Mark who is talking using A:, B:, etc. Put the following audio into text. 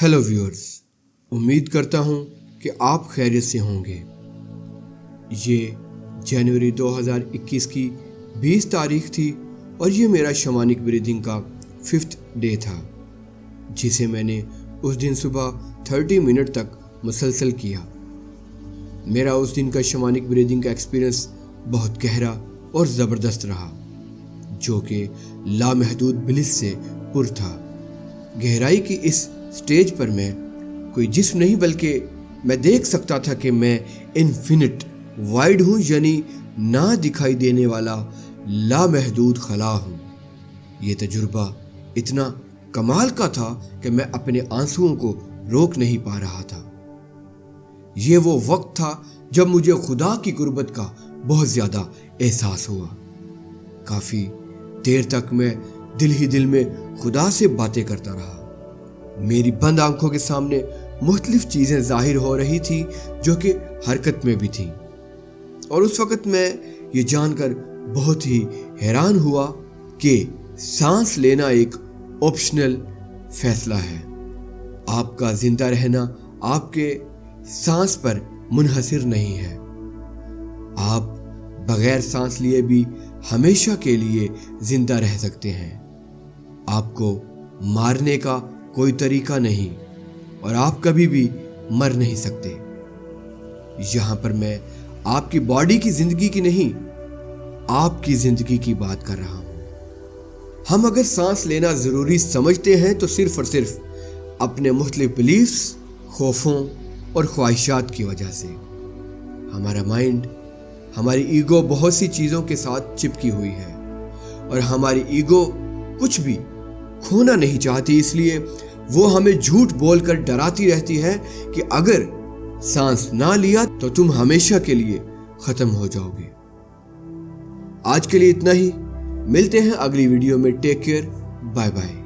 A: Hello viewers, उम्मीद करता हूँ कि आप खैरियत से होंगे। ये जनवरी 2021 की 20 तारीख थी और ये मेरा शमानिक ब्रीदिंग का 5th डे था, जिसे मैंने उस दिन सुबह 30 मिनट तक मुसलसल किया। मेरा उस दिन का शमानिक ब्रीदिंग का एक्सपीरियंस बहुत गहरा और ज़बरदस्त रहा, जो कि लामहदूद ब्लिस से पुर था। गहराई की इस स्टेज पर मैं कोई जिस्म नहीं बल्कि मैं देख सकता था कि मैं इन्फिनिट वाइड हूँ, यानी ना दिखाई देने वाला लामहदूद खला हूँ। ये तजुर्बा इतना कमाल का था कि मैं अपने आंसुओं को रोक नहीं पा रहा था। ये वो वक्त था जब मुझे खुदा की गुर्बत का बहुत ज़्यादा एहसास हुआ। काफ़ी देर तक मैं दिल ही दिल में खुदा से बातें करता रहा। मेरी बंद आंखों के सामने मुख्तलिफ चीज़ें ज़ाहिर हो रही थी जो कि हरकत में भी थीं, और उस वक़्त मैं ये जानकर बहुत ही हैरान हुआ कि सांस लेना एक ऑप्शनल फ़ैसला है। आपका ज़िंदा रहना आपके सांस पर मुनहसर नहीं है। आप बग़ैर सांस लिए भी हमेशा के लिए ज़िंदा रह सकते हैं। आपको मारने का कोई तरीका नहीं और आप कभी भी मर नहीं सकते। यहाँ पर मैं आपकी बॉडी की ज़िंदगी की नहीं, आपकी ज़िंदगी की बात कर रहा हूँ। हम अगर सांस लेना ज़रूरी समझते हैं तो सिर्फ़ और सिर्फ अपने मुख्तलिफ बिलीफ्स, खौफों और ख्वाहिशात की वजह से। हमारा माइंड, हमारी ईगो बहुत सी चीज़ों के साथ चिपकी हुई है और हमारी ईगो कुछ भी खोना नहीं चाहती, इसलिए वो हमें झूठ बोलकर डराती रहती है कि अगर सांस ना लिया तो तुम हमेशा के लिए ख़त्म हो जाओगे। आज के लिए इतना ही। मिलते हैं अगली वीडियो में। Take care, bye bye.